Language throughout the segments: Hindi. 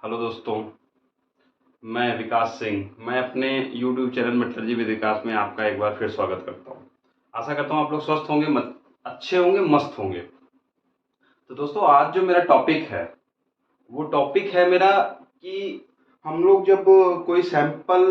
हेलो दोस्तों, मैं विकास सिंह। मैं अपने यूट्यूब चैनल मेट्रोलॉजी विद विकास में आपका एक बार फिर स्वागत करता हूँ। आशा करता हूँ आप लोग स्वस्थ होंगे, अच्छे होंगे, मस्त होंगे। तो दोस्तों, आज जो मेरा टॉपिक है वो टॉपिक है मेरा कि हम लोग जब कोई सैंपल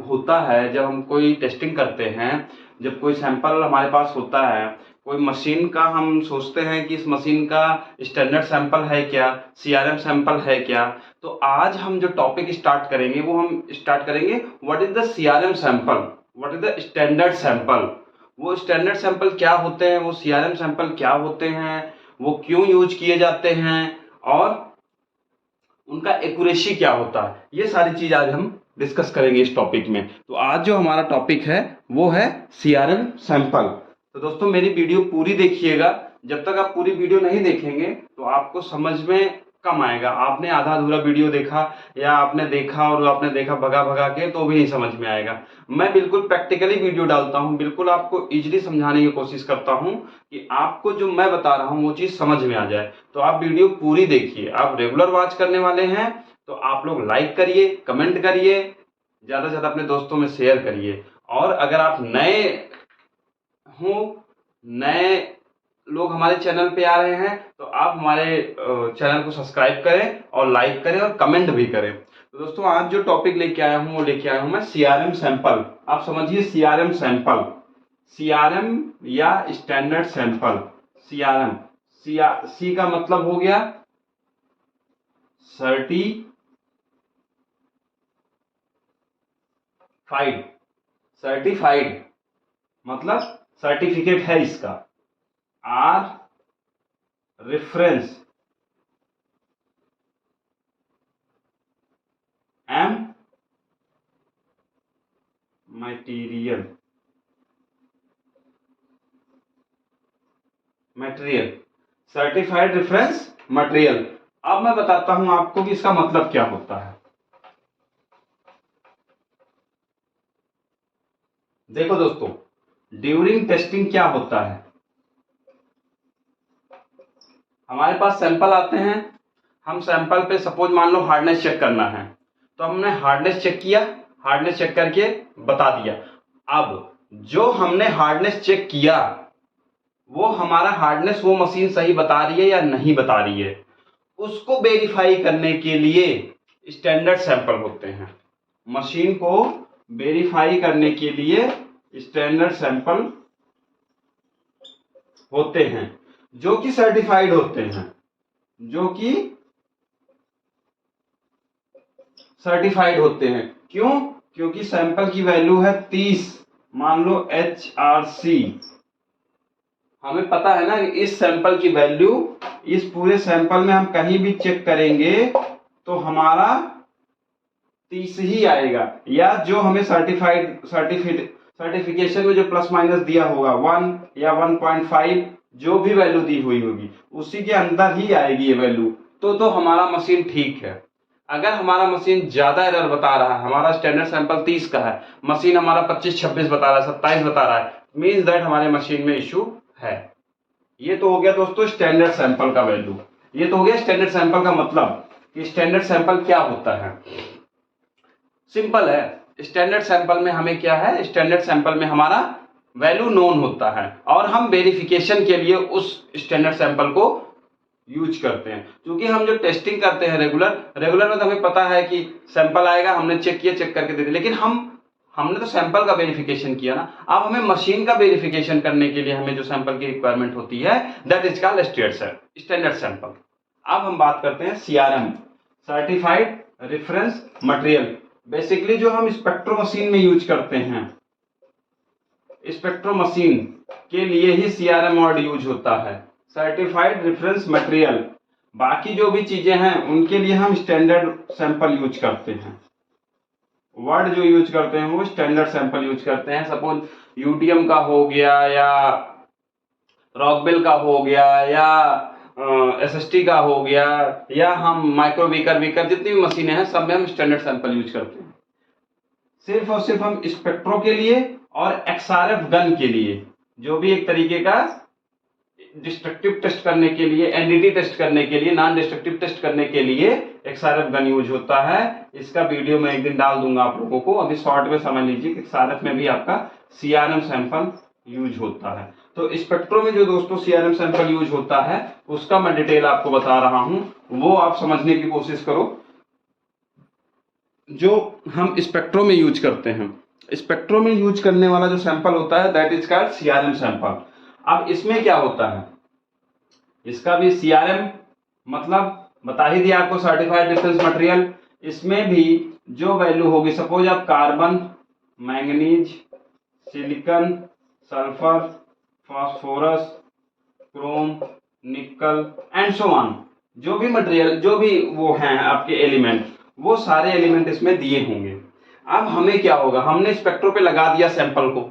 होता है, जब हम कोई टेस्टिंग करते हैं, जब कोई सैंपल हमारे पास होता है, कोई मशीन का हम सोचते हैं कि इस मशीन का स्टैंडर्ड सैंपल है क्या, सीआरएम सैंपल है क्या। तो आज हम जो टॉपिक स्टार्ट करेंगे वो हम स्टार्ट करेंगे what is the CRM sample, what is the standard sample. वो स्टैंडर्ड सैंपल क्या होते हैं, वो सीआरएम सैंपल क्या होते हैं, वो क्यों यूज किए जाते हैं और उनका एक्यूरेसी क्या होता है, ये सारी चीज आज हम डिस्कस करेंगे इस टॉपिक में। तो आज जो हमारा टॉपिक है वो है सीआरएम सैंपल। तो दोस्तों, मेरी वीडियो पूरी देखिएगा। जब तक आप पूरी वीडियो नहीं देखेंगे तो आपको समझ में कम आएगा। आपने आधा अधूरा वीडियो देखा या आपने देखा और आपने देखा भगा भगा के, तो भी नहीं समझ में आएगा। मैं बिल्कुल प्रैक्टिकली वीडियो डालता हूँ, बिल्कुल आपको इजीली समझाने की कोशिश करता हूँ कि आपको जो मैं बता रहा हूँ वो चीज समझ में आ जाए। तो आप वीडियो पूरी देखिए। आप रेगुलर वॉच करने वाले हैं तो आप लोग लाइक करिए, कमेंट करिए, ज्यादा से ज्यादा अपने दोस्तों में शेयर करिए। और अगर आप नए हो, नए लोग हमारे चैनल पे आ रहे हैं, तो आप हमारे चैनल को सब्सक्राइब करें और लाइक करें और कमेंट भी करें। तो दोस्तों, आज जो टॉपिक लेके आया हूँ वो लेके आया हूँ मैं सीआरएम सैंपल। आप समझिए सीआरएम सैंपल, सीआरएम या स्टैंडर्ड सैंपल। सीआरएम, सी का मतलब हो गया सर्टिफाइड, सर्टिफाइड मतलब सर्टिफिकेट है इसका। R reference, M material, material, certified reference material. अब मैं बताता हूं आपको कि इसका मतलब क्या होता है। देखो दोस्तों, ड्यूरिंग टेस्टिंग क्या होता है, हमारे पास सैंपल आते हैं। हम सैंपल पे सपोज मान लो हार्डनेस चेक करना है, तो हमने हार्डनेस चेक किया, हार्डनेस चेक करके बता दिया। अब जो हमने हार्डनेस चेक किया वो हमारा हार्डनेस वो मशीन सही बता रही है या नहीं बता रही है, उसको वेरीफाई करने के लिए स्टैंडर्ड सैंपल होते हैं। मशीन को वेरीफाई करने के लिए स्टैंडर्ड सैंपल होते हैं जो कि सर्टिफाइड होते हैं, जो कि सर्टिफाइड होते हैं। क्यों? क्योंकि सैंपल की वैल्यू है 30, मान लो HRC। हमें पता है ना कि इस सैंपल की वैल्यू, इस पूरे सैंपल में हम कहीं भी चेक करेंगे तो हमारा 30 ही आएगा। या जो हमें सर्टिफिकेशन में जो प्लस माइनस दिया होगा 1 या 1.5, जो भी वैल्यू दी हुई होगी उसी के अंदर ही आएगी ये वैल्यू। तो हमारा मशीन ठीक है। अगर हमारा मशीन ज्यादा एरर बता रहा है, हमारा स्टैंडर्ड सैंपल 30 का है, मशीन हमारा 25-26 बता रहा है, 27 बता रहा है, मीन्स दैट हमारे मशीन में इश्यू है। ये तो हो गया दोस्तों स्टैंडर्ड सैंपल का वैल्यू। ये तो हो गया स्टैंडर्ड सैंपल का मतलब कि स्टैंडर्ड सैंपल क्या होता है। सिंपल है, स्टैंडर्ड सैंपल में हमें क्या है, स्टैंडर्ड सैंपल में हमारा वैल्यू नोन होता है और हम वेरिफिकेशन के लिए उस स्टैंडर्ड सैंपल को यूज करते हैं। क्योंकि हम जो टेस्टिंग करते हैं रेगुलर में तो हमें पता है कि सैंपल आएगा, हमने चेक किया, चेक करके दे दिया, लेकिन हमने तो सैंपल का वेरिफिकेशन किया ना। अब हमें मशीन का वेरिफिकेशन करने के लिए हमें जो सैंपल की रिक्वायरमेंट होती है, that is called standard sample. अब हम बात करते हैं CRM, certified reference material. Basically जो हम स्पेक्ट्रो मशीन में यूज करते हैं, स्पेक्ट्रो मशीन के लिए ही सीआरएम वर्ड यूज होता है, सर्टिफाइड रेफरेंस मटेरियल। बाकी जो भी चीजें हैं उनके लिए हम स्टैंडर्ड सैंपल यूज करते हैं। वर्ड जो यूज करते हैं वो स्टैंडर्ड सैंपल यूज करते हैं। सपोज यूटीएम का हो गया या रॉकबिल का हो गया या एसएसटी का हो गया, या हम माइक्रो वीकर जितनी भी मशीनें हैं सब में हम स्टैंडर्ड सैंपल यूज करते हैं। सिर्फ और सिर्फ हम स्पेक्ट्रो के लिए और एक्सआरएफ गन के लिए, जो भी एक तरीके का डिस्ट्रक्टिव टेस्ट करने के लिए, एनडीटी टेस्ट करने के लिए, नॉन डिस्ट्रक्टिव टेस्ट करने के लिए XRF गन यूज होता है। इसका वीडियो मैं एक दिन डाल दूंगा आप लोगों को, अभी शॉर्ट में समझ लीजिए कि XRF में भी आपका CRM सैंपल यूज होता है। तो स्पेक्ट्रो में जो दोस्तों CRM सैंपल यूज होता है उसका मैं डिटेल आपको बता रहा हूं, वो आप समझने की कोशिश करो। जो हम स्पेक्ट्रो में यूज करते हैं, स्पेक्ट्रो में यूज करने वाला जो सैंपल होता है that is called CRM sample. अब इसमें क्या होता है, इसका भी CRM मतलब बता ही दिया आपको, सर्टिफाइड रेफरेंस मटेरियल। इसमें भी जो वैल्यू होगी, सपोज आप carbon, manganese, silicon, sulphur, phosphorus, Chrome, निकल एंड सो ऑन, जो भी मटेरियल, जो भी वो हैं आपके एलिमेंट, वो सारे एलिमेंट इसमें दिए होंगे। अब हमें क्या होगा, हमने स्पेक्ट्रो पे लगा दिया सैंपल को,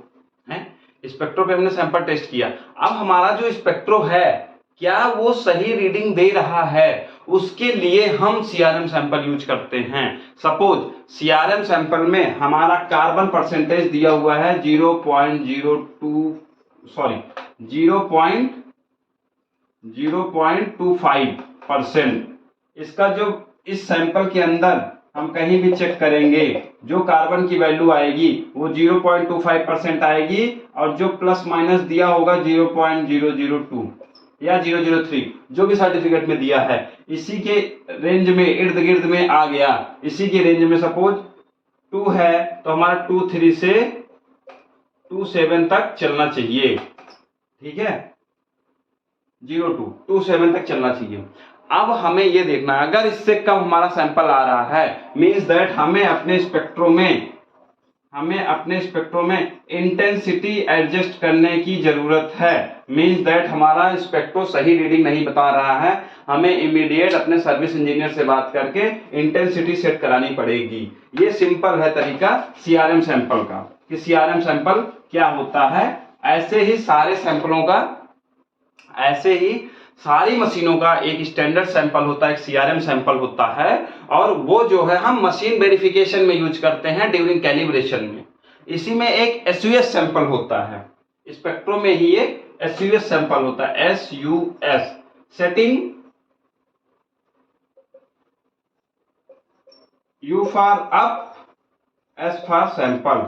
है स्पेक्ट्रो पे हमने सैंपल टेस्ट किया। अब हमारा जो स्पेक्ट्रो है क्या वो सही रीडिंग दे रहा है, उसके लिए हम CRM सैंपल यूज करते हैं। सपोज CRM सैंपल में हमारा कार्बन परसेंटेज दिया हुआ है 0.25%। इसका जो इस सैंपल के अंदर हम कहीं भी चेक करेंगे, जो कार्बन की वैल्यू आएगी वो 0.25% आएगी, और जो प्लस माइनस दिया होगा 0.002 या 003, जो भी सर्टिफिकेट में दिया है, इसी के रेंज में, इर्द गिर्द में आ गया, इसी के रेंज में। सपोज 2 है तो हमारा 23 से 27 तक चलना चाहिए, ठीक है, 27 तक चलना चाहिए। अब हमें ये देखना है, अगर इससे कम हमारा सैंपल आ रहा है, मींस दैट हमें अपने स्पेक्ट्रो में इंटेंसिटी एडजस्ट करने की जरूरत है। मींस दैट हमारा स्पेक्ट्रो सही रीडिंग नहीं बता रहा है, हमें इमीडिएट अपने सर्विस इंजीनियर से बात करके इंटेंसिटी सेट करानी पड़ेगी। ये सिंपल है तरीका CRM सैंपल का, कि CRM सैंपल क्या होता है। ऐसे ही सारी मशीनों का एक स्टैंडर्ड सैंपल होता है, एक CRM सैंपल होता है, और वो जो है हम मशीन वेरिफिकेशन में यूज करते हैं ड्यूरिंग कैलिब्रेशन में। इसी में एक SUS सैंपल होता है, स्पेक्ट्रो में ही एक SUS सैंपल होता है, SUS, setting U for up, S for sample,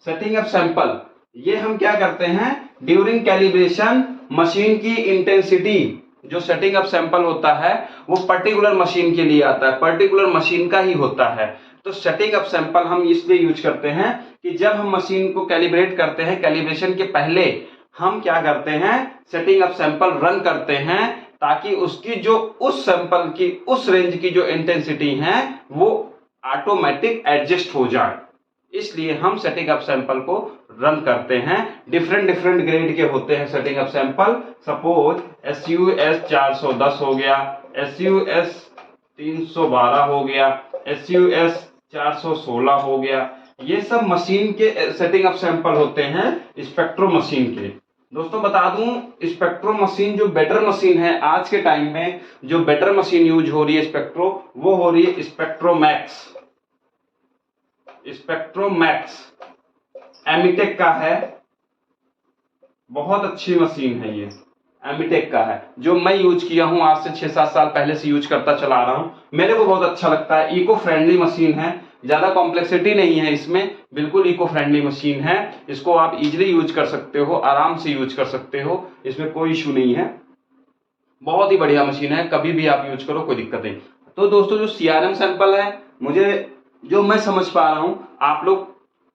setting up sample. ये हम क्या करते हैं, ड्यूरिंग कैलिब्रेशन मशीन की इंटेंसिटी, जो सेटिंग अप सैंपल होता है वो पर्टिकुलर मशीन के लिए आता है, पर्टिकुलर मशीन का ही होता है। तो सेटिंग अप सैंपल हम इसलिए यूज करते हैं कि जब हम मशीन को कैलिब्रेट करते हैं, कैलिब्रेशन के पहले हम क्या करते हैं, सेटिंग अप सैंपल रन करते हैं, ताकि उसकी जो उस सैंपल की उस रेंज की जो इंटेंसिटी है वो ऑटोमेटिक एडजस्ट हो जाए। इसलिए हम सेटिंग अप सैंपल को रन करते हैं। डिफरेंट ग्रेड के होते हैं setting up sample. Suppose SUS 410 हो गया, SUS 312 हो गया, SUS 416 हो गया, ये सब मशीन के सेटिंग अप सैंपल होते हैं स्पेक्ट्रो मशीन के। दोस्तों बता दूं, स्पेक्ट्रो मशीन जो बेटर मशीन है आज के टाइम में, जो बेटर मशीन यूज हो रही है स्पेक्ट्रो, वो हो रही है स्पेक्ट्रोमैक्स एमिटेक का है, बहुत अच्छी मशीन है ये, एमिटेक का है, जो मैं यूज किया हूं, आज से 6-7 साल पहले से यूज करता चला आ रहा हूं, मेरे को बहुत अच्छा लगता है। इको फ्रेंडली मशीन है, ज्यादा कॉम्प्लेक्सिटी नहीं है इसमें, बिल्कुल इको फ्रेंडली मशीन है। इसको आप इजिली यूज कर सकते हो, आराम से यूज कर सकते हो, इसमें कोई इशू नहीं है, बहुत ही बढ़िया मशीन है, कभी भी आप यूज करो, कोई दिक्कत नहीं। तो दोस्तों जो CRM सैंपल है, जो मैं समझ पा रहा हूं, आप लोग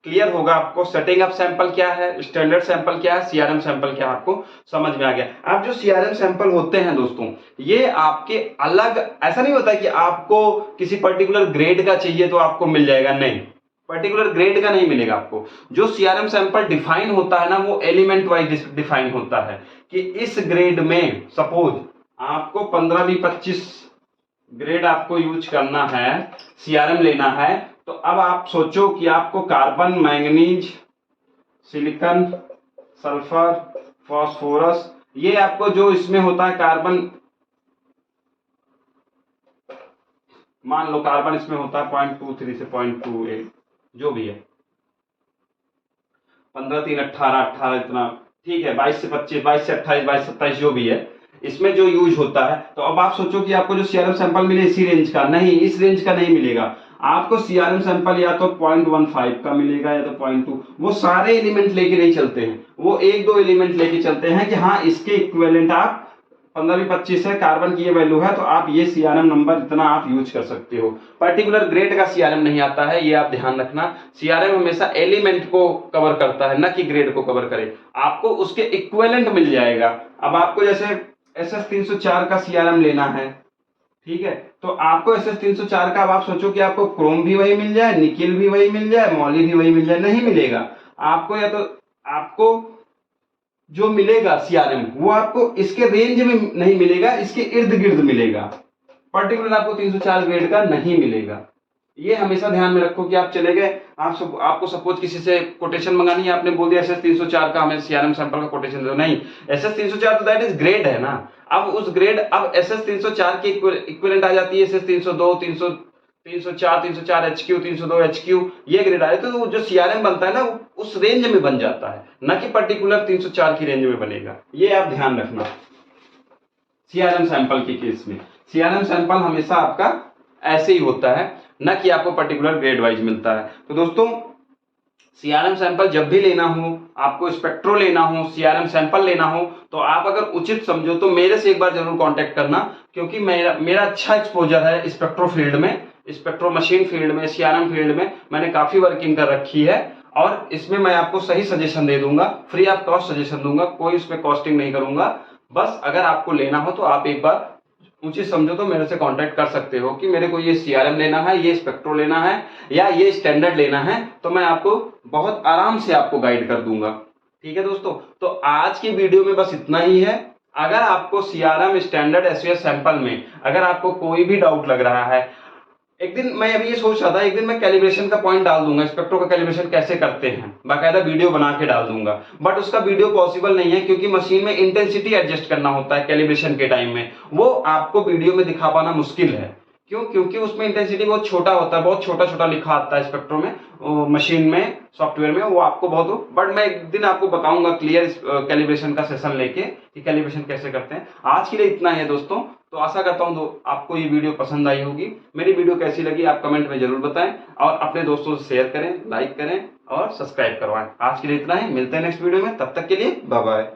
क्लियर होगा, आपको सेटिंग अप सैंपल क्या है, स्टैंडर्ड सैंपल क्या है, CRM सैंपल क्या है, आपको समझ में आ गया। अब जो CRM सैंपल होते हैं दोस्तों, ये आपके अलग, ऐसा नहीं होता कि आपको किसी पर्टिकुलर ग्रेड का चाहिए तो आपको मिल जाएगा, नहीं, पर्टिकुलर ग्रेड का नहीं मिलेगा आपको। जो CRM सैंपल डिफाइन होता है ना, वो एलिमेंट वाइज डिफाइन होता है, कि इस ग्रेड में सपोज आपको 15-25 ग्रेड आपको यूज करना है, CRM लेना है, तो अब आप सोचो कि आपको carbon, manganese, silicon, sulphur, phosphorus, ये आपको जो इसमें होता है कार्बन, मान लो कार्बन इसमें होता है 0.23 से 0.28, जो भी है, 15 3 18 18 इतना, ठीक है, 22 से 25, 22 से 28, 22 से 27 जो भी है, इसमें जो यूज होता है। तो अब आप सोचो कि आपको जो सीआरएम सैंपल मिले इसी रेंज का, नहीं, इस रेंज का नहीं मिलेगा आपको। सीआरएम सैंपल या तो 0.15 का मिलेगा या तो 0.2, वो सारे एलिमेंट लेके नहीं चलते हैं, वो एक दो एलिमेंट लेके चलते हैं कि हाँ इसके इक्विवेलेंट आप 15-25 है, कार्बन की ये वैल्यू है, तो आप ये सीआरएम नंबर इतना आप यूज कर सकते हो। पर्टिकुलर ग्रेड का सीआरएम नहीं आता है, ये आप ध्यान रखना। सीआरएम हमेशा एलिमेंट को कवर करता है, न कि ग्रेड को कवर करे। आपको उसके इक्विवेलेंट मिल जाएगा। अब आपको जैसे SS 304 का सीआरएम लेना है, ठीक है, तो आपको SS 304 का, अब आप सोचो कि आपको क्रोम भी वही मिल जाए, निकिल भी वही मिल जाए, मॉली भी वही मिल जाए, नहीं मिलेगा आपको। या तो आपको जो मिलेगा सीआरएम वो आपको इसके रेंज में नहीं मिलेगा, इसके इर्द गिर्द मिलेगा। पर्टिकुलर आपको 304 ग्रेड का नहीं मिलेगा। ये हमेशा ध्यान में रखो कि आप चले गए, आपको सपोज किसी से कोटेशन मंगानी है, आपने बोल दिया SS 304 का हमें सीआरएम सैंपल का कोटेशन दो, नहीं, SS 304 तो दैट इज ग्रेड है ना। अब उस ग्रेड, अब SS 304 की इक्विवेलेंट आ जाती है SS 302, 304, 304 HQ, 302 HQ, ये ग्रेड आए तो जो सीआरएम बनता है ना उस रेंज में बन जाता है, न कि पर्टिकुलर 304 की रेंज में बनेगा। ये आप ध्यान रखना सीआरएम सैंपल के केस में। सीआरएम सैंपल हमेशा आपका ऐसे ही होता है, न कि आपको पर्टिकुलर ग्रेड वाइज मिलता है। तो दोस्तों सीआरएम सैंपल जब भी लेना हो, आपको स्पेक्ट्रो लेना हो, सीआरएम सैंपल लेना हो, तो आप अगर उचित समझो तो मेरे से एक बार जरूर कांटेक्ट करना, क्योंकि मेरा अच्छा एक्सपोजर है स्पेक्ट्रो फील्ड में, स्पेक्ट्रो मशीन फील्ड में, सीआरएम फील्ड में मैंने काफी वर्किंग कर रखी है, और इसमें मैं आपको सही सजेशन दे दूंगा, फ्री ऑफ कॉस्ट सजेशन दूंगा, कोई उसमें कॉस्टिंग नहीं करूंगा। बस अगर आपको लेना हो तो आप एक बार उचित समझो तो मेरे से कांटेक्ट कर सकते हो कि मेरे को ये सीआरएम लेना है, ये स्पेक्ट्रो लेना है, या ये स्टैंडर्ड लेना है, तो मैं आपको बहुत आराम से आपको गाइड कर दूंगा। ठीक है दोस्तों, तो आज की वीडियो में बस इतना ही है। अगर आपको सीआरएम स्टैंडर्ड एसवीएस सैंपल में अगर आपको कोई भी डाउट लग रहा है, एक दिन मैं अभी ये सोच रहा था, एक दिन मैं कैलिब्रेशन का पॉइंट डाल दूंगा, स्पेक्ट्रो का कैलिब्रेशन कैसे करते हैं, बाकायदा वीडियो बना के डाल दूंगा, बट उसका वीडियो पॉसिबल नहीं है क्योंकि मशीन में इंटेंसिटी एडजस्ट करना होता है कैलिब्रेशन के टाइम में, वो आपको वीडियो में दिखा पाना मुश्किल है। क्यों? क्योंकि उसमें इंटेंसिटी बहुत छोटा होता है, बहुत छोटा छोटा लिखा आता है स्पेक्ट्रो में, मशीन में, सॉफ्टवेयर में, वो आपको बहुत, बट मैं एक दिन आपको बताऊंगा क्लियर कैलिब्रेशन का सेशन लेके कि कैलिब्रेशन कैसे करते हैं। आज के लिए इतना ही है दोस्तों, तो आशा करता हूं आपको ये वीडियो पसंद आई होगी। मेरी वीडियो कैसी लगी आप कमेंट में जरूर बताएं, और अपने दोस्तों से शेयर करें, लाइक करें और सब्सक्राइब करवाएं। आज के लिए इतना ही, मिलते हैं नेक्स्ट वीडियो में, तब तक के लिए बाय बाय।